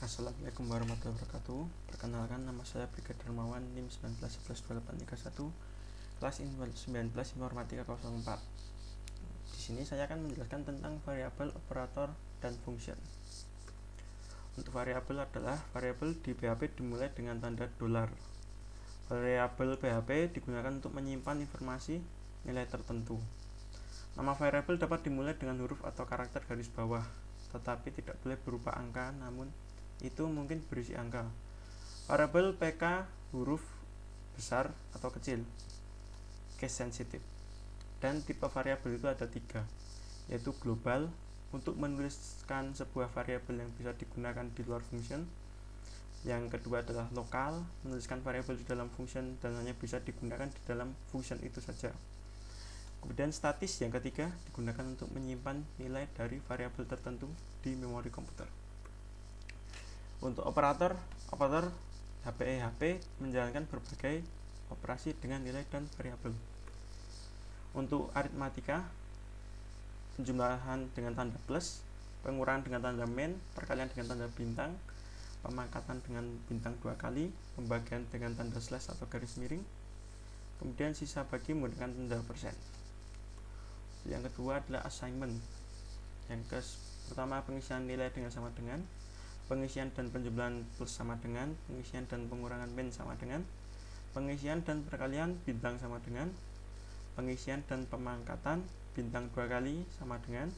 Assalamualaikum warahmatullahi wabarakatuh. Perkenalkan, nama saya Brigadir Darmawan, NIM 19112831, kelas 19 Informatika 04. Di sini saya akan menjelaskan tentang variabel, operator, dan function. Untuk variabel adalah variabel di PHP dimulai dengan tanda $. Variabel PHP digunakan untuk menyimpan informasi nilai tertentu. Nama variabel dapat dimulai dengan huruf atau karakter garis bawah, tetapi tidak boleh berupa angka, namun itu mungkin berisi angka. Variabel PK huruf besar atau kecil, case sensitive. Dan tipe variabel itu ada 3, yaitu global, untuk menuliskan sebuah variabel yang bisa digunakan di luar function. Yang kedua adalah lokal, menuliskan variabel di dalam function dan hanya bisa digunakan di dalam function itu saja. Kemudian statis yang ketiga, digunakan untuk menyimpan nilai dari variabel tertentu di memori komputer. Untuk operator HP menjalankan berbagai operasi dengan nilai dan variabel. Untuk aritmatika, penjumlahan dengan tanda plus, pengurangan dengan tanda min, perkalian dengan tanda bintang, pemangkatan dengan bintang 2 kali, pembagian dengan tanda slash atau garis miring, kemudian sisa bagi menggunakan tanda persen. Yang kedua adalah assignment. Yang pertama, pengisian nilai dengan sama dengan, pengisian dan penjumlahan plus sama dengan, pengisian dan pengurangan min sama dengan, pengisian dan perkalian bintang sama dengan, pengisian dan pemangkatan bintang 2 kali sama dengan,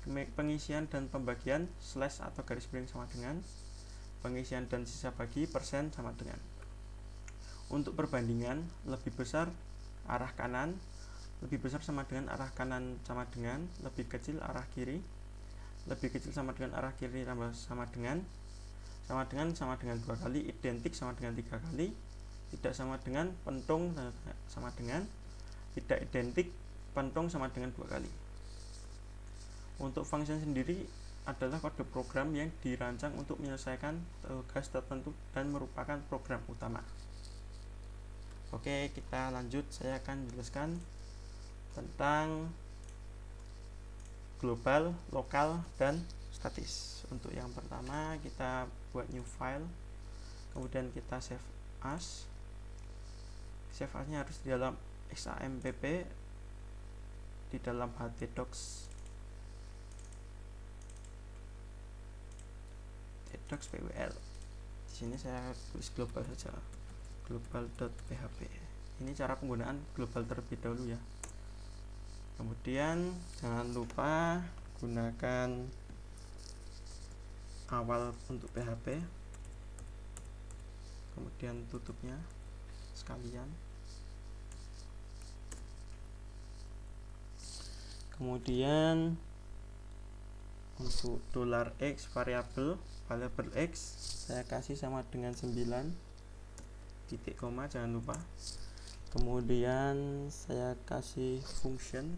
pengisian dan pembagian slash atau garis miring sama dengan, pengisian dan sisa bagi persen sama dengan. Untuk perbandingan, lebih besar arah kanan, lebih besar sama dengan arah kanan sama dengan, lebih kecil arah kiri, lebih kecil sama dengan arah kiri tambah sama dengan 2 kali, identik sama dengan 3 kali, tidak sama dengan pentung sama dengan, tidak identik pentung sama dengan 2 kali. Untuk function sendiri adalah kode program yang dirancang untuk menyelesaikan tugas tertentu dan merupakan program utama. Oke, kita lanjut. Saya akan menjelaskan tentang global, lokal, dan statis. Untuk yang pertama, kita buat new file, kemudian kita save as. Save as-nya harus di dalam XAMPP, di dalam htdocs pwl. Di sini saya tulis global saja, global.php. Ini cara penggunaan global terlebih dahulu ya. Kemudian jangan lupa gunakan awal untuk PHP, kemudian tutupnya sekalian. Kemudian untuk $x variabel x saya kasih sama dengan 9 titik koma, jangan lupa. Kemudian saya kasih function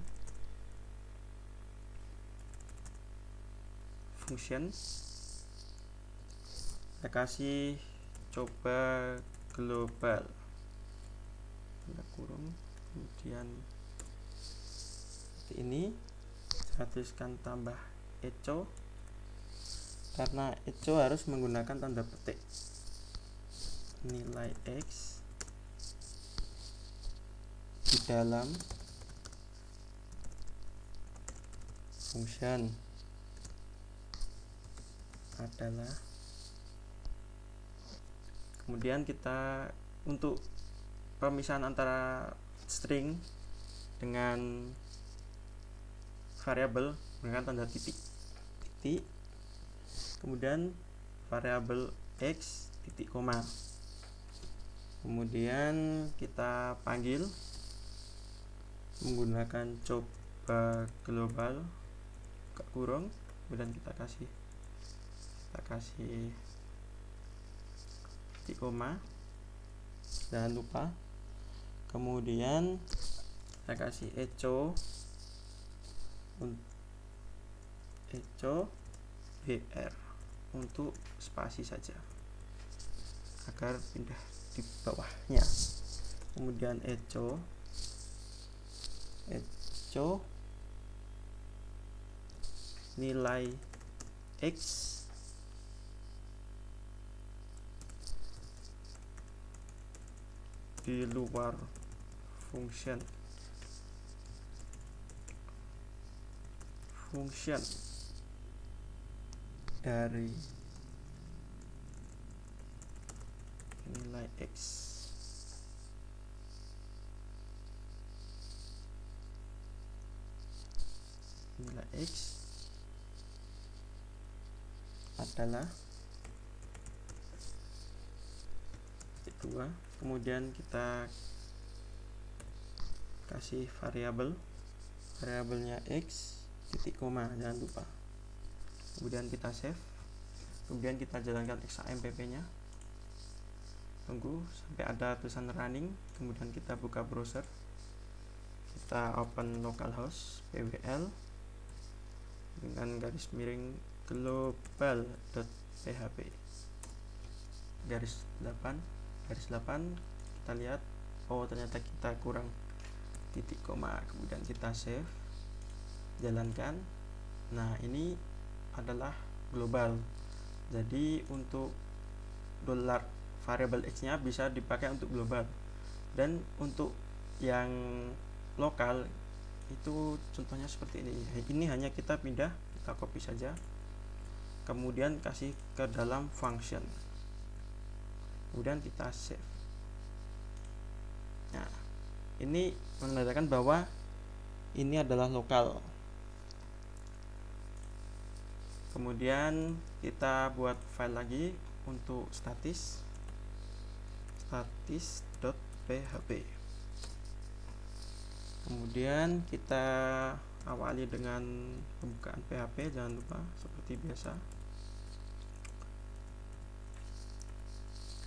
saya kasih coba global tanda kurung, kemudian seperti ini. Saya tuliskan tambah echo karena echo harus menggunakan tanda petik. Nilai x di dalam function adalah, kemudian kita untuk pemisahan antara string dengan variabel dengan tanda titik, kemudian variabel x titik koma, kemudian kita panggil menggunakan coba global buka kurung, kemudian kita kasih titik koma, jangan lupa. Kemudian saya kasih echo br untuk spasi saja agar pindah di bawahnya. Kemudian echo nilai x di luar function dari nilai X adalah 2. Kemudian kita kasih variabelnya X titik koma, jangan lupa. Kemudian kita save, kemudian kita jalankan XAMPP nya, tunggu sampai ada tulisan running, kemudian kita buka browser, kita open localhost pwl dengan garis miring global.php garis 8 kita lihat, oh ternyata kita kurang titik koma, kemudian kita save, jalankan. Nah, ini adalah global, jadi untuk variable X nya bisa dipakai untuk global, dan untuk yang lokal itu contohnya seperti ini. Ini hanya kita pindah, kita copy saja, kemudian kasih ke dalam function, kemudian kita save. Nah, ini menandakan bahwa ini adalah lokal. Kemudian kita buat file lagi untuk statis.php. Kemudian kita awali dengan pembukaan PHP, jangan lupa seperti biasa.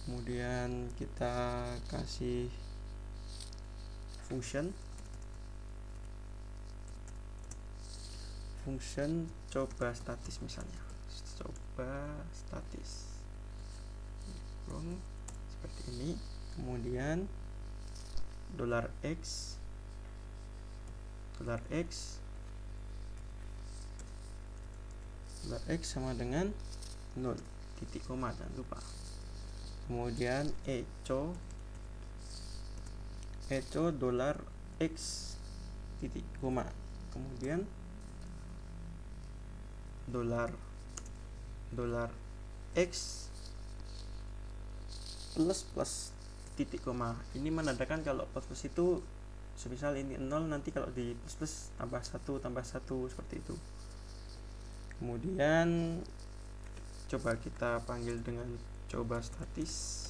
Kemudian kita kasih function coba statis, misalnya coba statis seperti ini. Kemudian $x sama dengan 0 titik koma, jangan lupa. Kemudian echo $x titik koma, kemudian $x plus titik koma. Ini menandakan kalau plus itu semisal ini 0, nanti kalau di plus tambah 1 seperti itu. Kemudian coba kita panggil dengan coba statis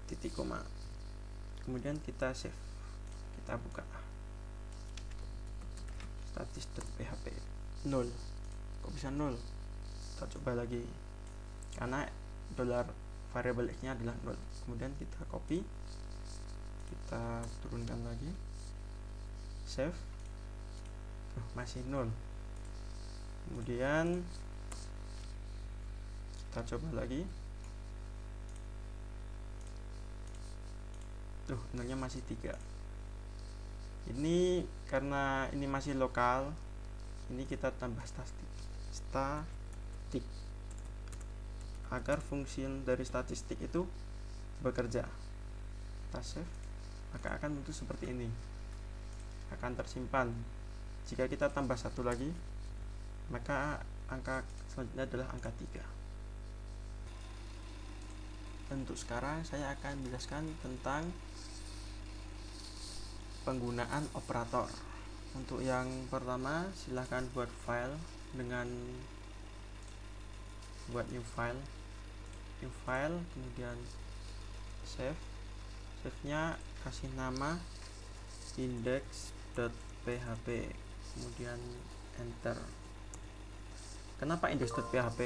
titik koma, kemudian kita save, kita buka statis.php 0. Kok bisa 0? Kita coba lagi, karena variable X nya adalah 0. Kemudian kita copy, kita turunkan lagi, save, masih 0. Kemudian kita coba lagi, nolnya masih 3. Ini karena ini masih lokal, ini kita tambah statik agar fungsi dari statistik itu bekerja. Kita save, maka akan muncul seperti ini, akan tersimpan. Jika kita tambah 1 lagi, maka angka selanjutnya adalah angka 3. Untuk sekarang saya akan menjelaskan tentang penggunaan operator. Untuk yang pertama, silahkan buat file dengan buat new file, kemudian save nya kasih nama index.php, kemudian enter. Kenapa index.php?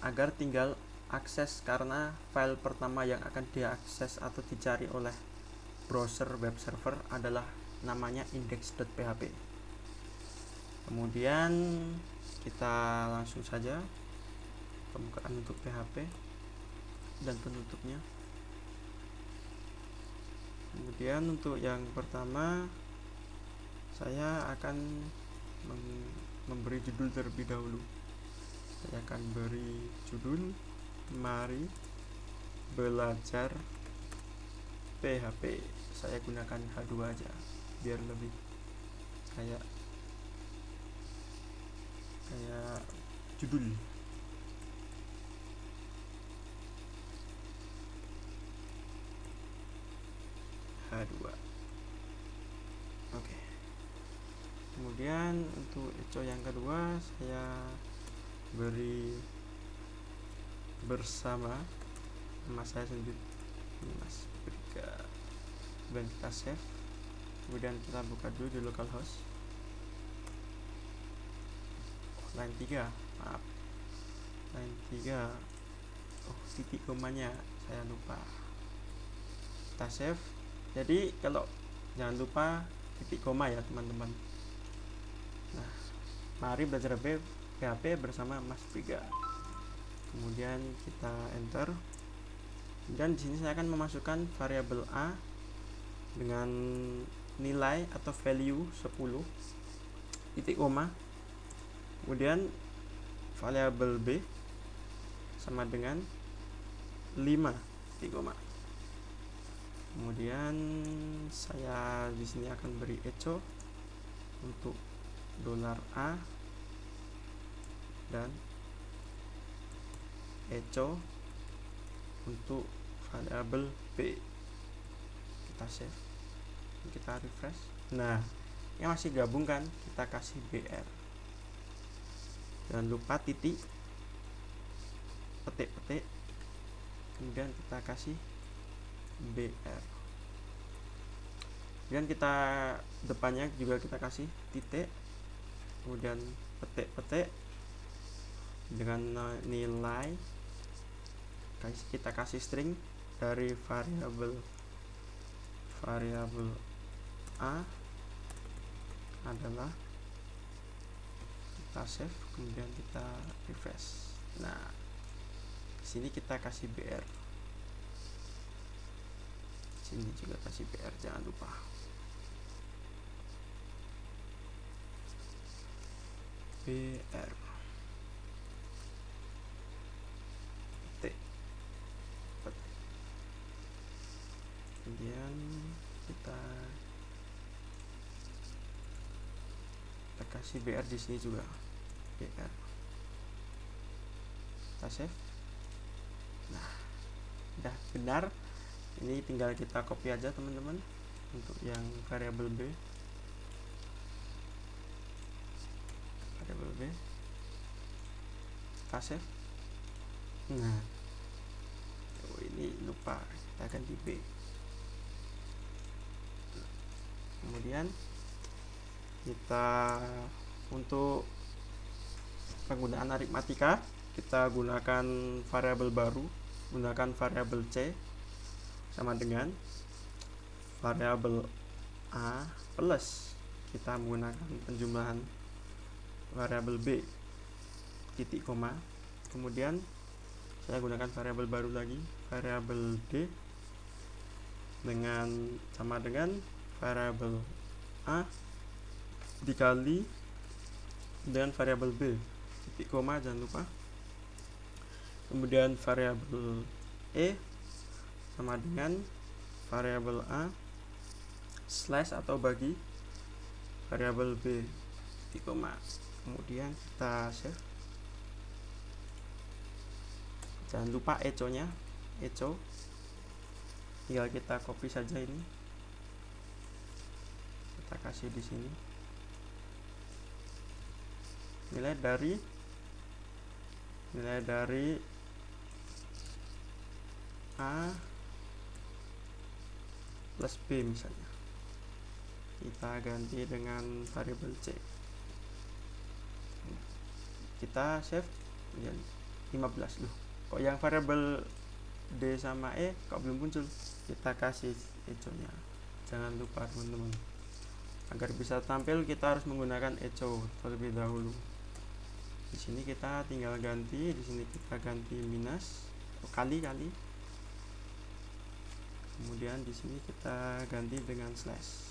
Agar tinggal akses, karena file pertama yang akan diakses atau dicari oleh browser web server adalah namanya index.php. Kemudian kita langsung saja pembukaan untuk PHP dan penutupnya. Kemudian untuk yang pertama, saya akan memberi judul terlebih dahulu. Saya akan beri judul mari belajar PHP. Saya gunakan H2 aja biar lebih kayak judul. H2. Oke. Kemudian untuk eco yang kedua saya beri bersama nama saya sendiri, Mas Brika. Dan kita save. Kemudian kita buka dulu di localhost. Line 3, maaf, line 3. Titik komanya saya lupa. Kita save. Jadi kalau jangan lupa titik koma ya teman-teman. Nah, mari belajar PHP bersama Mas Brika. Kemudian kita enter. Dan di sini saya akan memasukkan variabel A dengan nilai atau value 10 titik koma. Kemudian variabel B sama dengan 5 titik koma. Kemudian saya di sini akan beri echo untuk $A dan echo untuk variabel B. Kita save, kita refresh. Nah, ini masih gabung kan, kita kasih BR. Jangan lupa titik, petik-petik, kemudian kita kasih BR. Kemudian kita depannya juga kita kasih titik, kemudian petik-petik dengan nilai, kita kasih string dari variabel A adalah, kita save, kemudian kita refresh. Nah, sini kita kasih BR, sini juga kasih BR, jangan lupa. BR T. Kemudian kita kasih BR di sini juga, BR. Kita save. Nah, udah benar. Ini tinggal kita copy aja teman-teman untuk yang variabel B. Variabel B. Kita save. Nah, ini lupa, kita ganti B. Kemudian kita untuk penggunaan aritmatika kita gunakan variabel baru, gunakan variabel C sama dengan variabel A plus kita menggunakan penjumlahan variabel B titik koma. Kemudian saya gunakan variabel baru lagi, variabel D dengan sama dengan variabel A dikali dengan variabel B titik koma, jangan lupa. Kemudian variabel E sama dengan variabel A slash atau bagi variabel B titik koma. Kemudian kita save. Jangan lupa echo-nya, echo tinggal kita copy saja ini, kita kasih di sini. Nilai dari A plus B misalnya, kita ganti dengan variabel C. Kita save. Kemudian 15 loh, kok yang variabel D sama E kok belum muncul. Kita kasih echo nya, jangan lupa teman-teman. Agar bisa tampil kita harus menggunakan echo terlebih dahulu. Di sini kita tinggal ganti, di sini kita ganti minus kali. Kemudian di sini kita ganti dengan slash.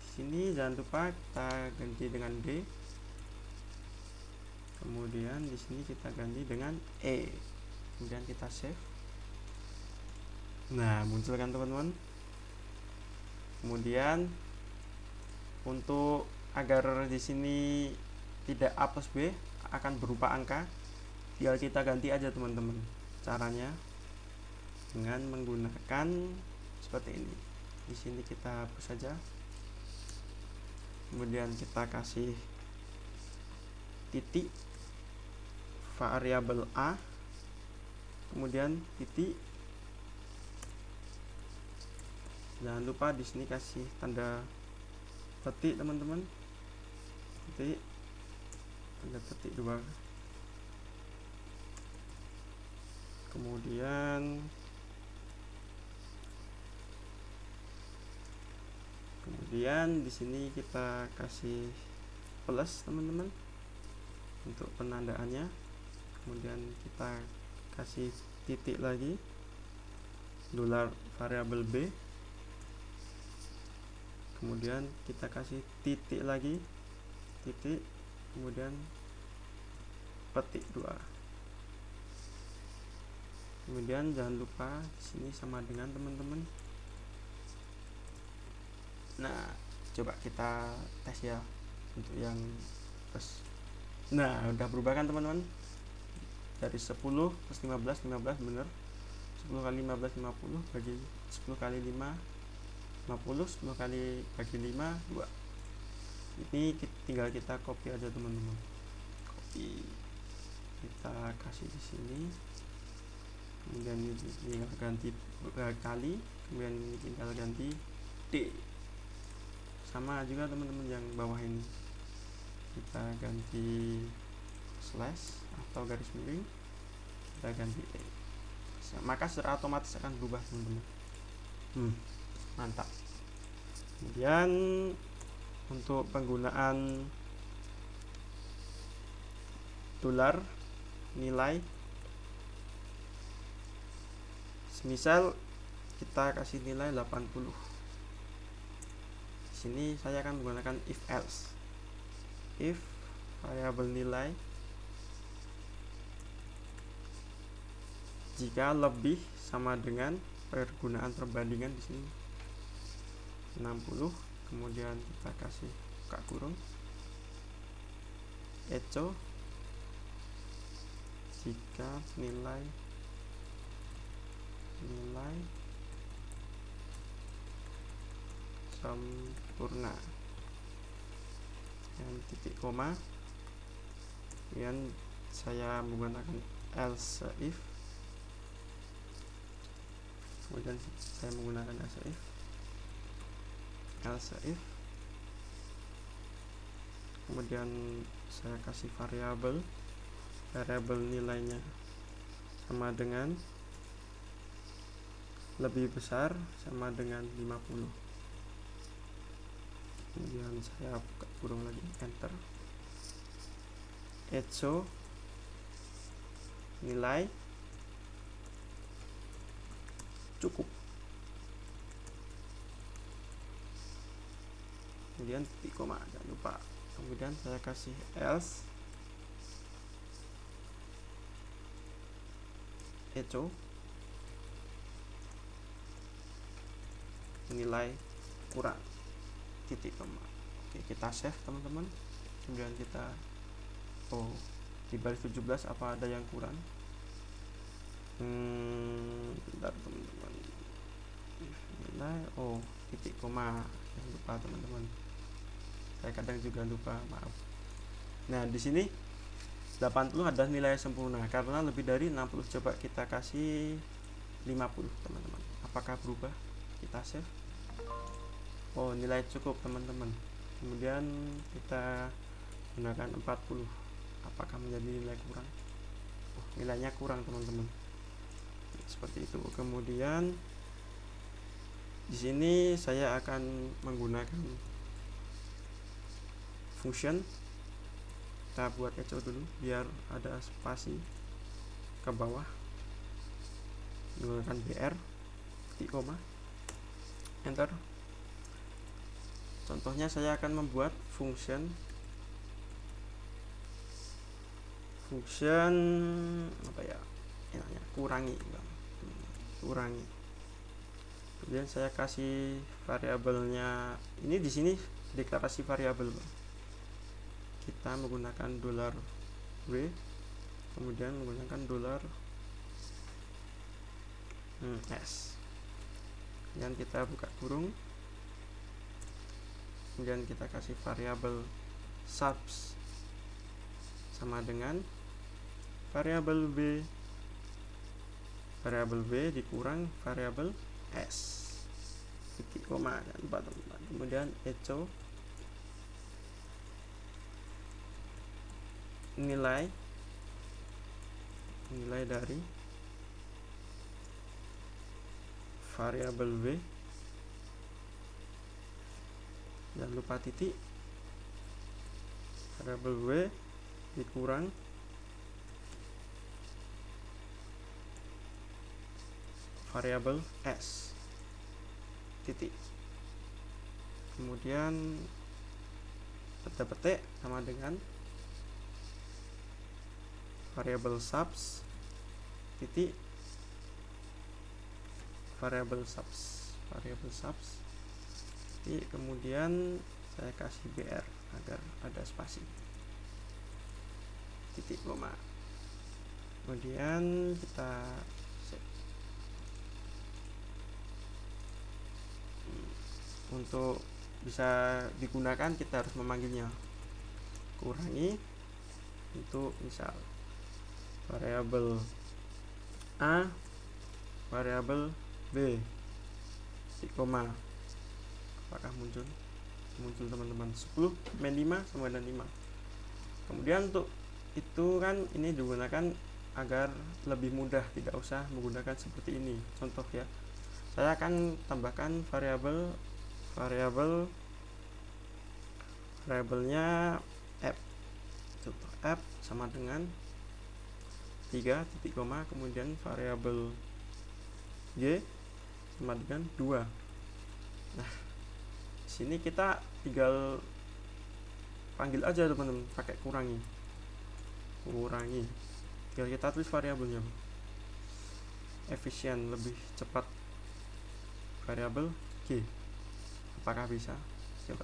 Di sini jangan lupa kita ganti dengan D. Kemudian di sini kita ganti dengan E. Kemudian kita save. Nah, muncul kan teman-teman. Kemudian untuk agar di sini tidak A plus B akan berupa angka, tinggal kita ganti aja teman-teman. Caranya dengan menggunakan seperti ini. Di sini kita hapus saja. Kemudian kita kasih titik variabel A, kemudian titik. Jangan lupa di sini kasih tanda petik teman-teman, titik, tanda petik 2. Kemudian di sini kita kasih plus teman-teman untuk penandaannya. Kemudian kita kasih titik lagi, dolar variabel B. Kemudian kita kasih titik lagi, titik, kemudian petik 2. Kemudian jangan lupa di sini sama dengan teman-teman. Nah, coba kita tes ya untuk yang plus. Nah, udah berubah kan teman-teman? Dari 10 plus 15, 15 bener. 10 kali 15, 50 bagi 10 kali 5, 50. 10 kali bagi 5, 2. Ini tinggal kita copy aja teman-teman. Copy. Kita kasih di sini. Kemudian ini tinggal ganti kali, kemudian ini tinggal ganti D. Sama juga teman-teman yang bawah ini, kita ganti slash atau garis miring, kita ganti E. Maka secara otomatis akan berubah teman-teman. Mantap. Kemudian untuk penggunaan dolar nilai, semisal kita kasih nilai 80. Di sini saya akan menggunakan if else. If variabel nilai jika lebih sama dengan pergunaan perbandingan di sini 60, kemudian kita kasih buka kurung echo jika nilai sempurna, dan titik koma. Kemudian saya menggunakan else if, kemudian saya menggunakan else if, kemudian saya kasih variabel nilainya sama dengan lebih besar sama dengan 50. Kemudian saya buka kurung lagi, enter, echo nilai cukup, kemudian titik koma, jangan lupa. Kemudian saya kasih else echo nilai kurang, titik koma. Oke, kita save teman-teman. Kemudian kita di baris 17 apa ada yang kurang? Bentar teman-teman. Nilai titik koma, jangan lupa teman-teman. Saya kadang juga lupa, maaf. Nah, di sini 80 adalah nilai sempurna karena lebih dari 60. Coba kita kasih 50 teman-teman. Apakah berubah? Kita save. Nilai cukup teman-teman. Kemudian kita gunakan 40. Apakah menjadi nilai kurang? Nilainya kurang teman-teman. Seperti itu. Kemudian di sini saya akan menggunakan function. Kita buat echo dulu biar ada spasi ke bawah. Menggunakan br, titik koma, enter. Contohnya saya akan membuat function apa ya, kurangi. Kemudian saya kasih variabelnya, ini di sini deklarasi variabel, kita menggunakan $w, kemudian menggunakan $s, kemudian kita buka kurung, kemudian kita kasih variabel subs sama dengan variabel b dikurang variabel s, titik koma, teman-teman. Kemudian echo nilai dari variabel w, jangan lupa titik, variabel w dikurang variabel s, titik. Kemudian petik sama dengan variabel subs, titik, variabel subs, titik. Kemudian saya kasih br agar ada spasi, titik koma. Kemudian kita save. Untuk bisa digunakan kita harus memanggilnya, kurangi untuk misal variabel a, variabel b, titik koma. Apakah muncul teman-teman? 10 min 5 sama dengan 5. Kemudian untuk itu kan ini digunakan agar lebih mudah, tidak usah menggunakan seperti ini. Contoh ya, saya akan tambahkan variabelnya f. Contoh f sama dengan 3 titik koma, kemudian variabel y sama dengan 2. Nah, sini kita tinggal panggil aja teman-teman, pakai kurangi, tinggal kita tulis variabelnya, efisien, lebih cepat. Variabel g, apakah bisa? Coba.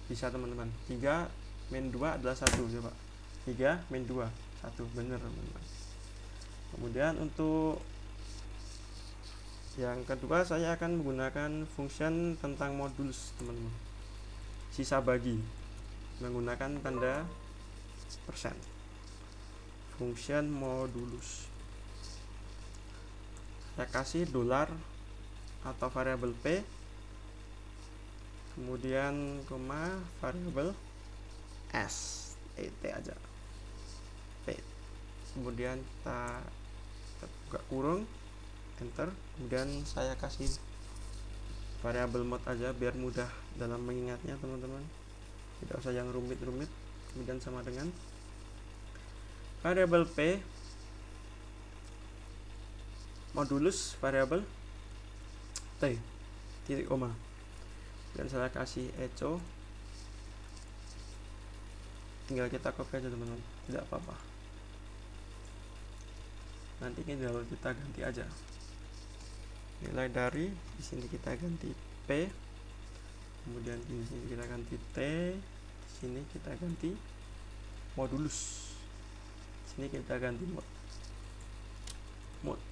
Bisa teman-teman. 3 min 2 adalah 1. Coba. 3 min 2 1, benar teman-teman. Kemudian untuk yang kedua saya akan menggunakan function tentang modulus, teman-teman. Sisa bagi menggunakan tanda persen. Function modulus. Saya kasih dolar atau variabel p, kemudian koma variabel s, t aja, p. Kemudian kita buka kurung, enter. Kemudian saya kasih variabel mode aja biar mudah dalam mengingatnya, teman-teman, tidak usah yang rumit-rumit. Kemudian sama dengan variabel p modulus variabel t, titik koma. Dan saya kasih echo, tinggal kita copy aja teman-teman, tidak apa-apa, nanti tinggal kita ganti aja nilai dari, di sini kita ganti p, kemudian di sini kita ganti t, di sini kita ganti modulus, di sini kita ganti mode.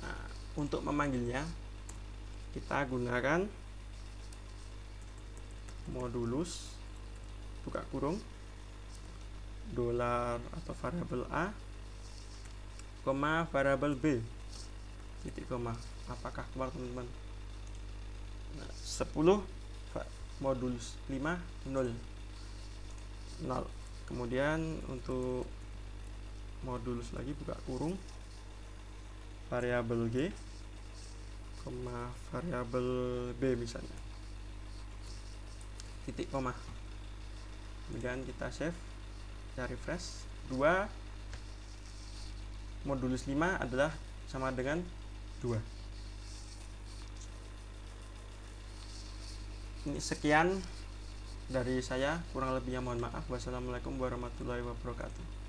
Nah, untuk memanggilnya kita gunakan modulus, buka kurung, dolar atau variabel a, koma variabel b, titik koma. Apakah keluar teman-teman? Nah, 10 modulus 5 0. Kemudian untuk modulus lagi, buka kurung, variabel g, koma variabel b misalnya, titik koma. Kemudian kita save, kita refresh. 2 modulus 5 adalah sama dengan 2. Ini sekian dari saya, kurang lebihnya mohon maaf. Wassalamualaikum warahmatullahi wabarakatuh.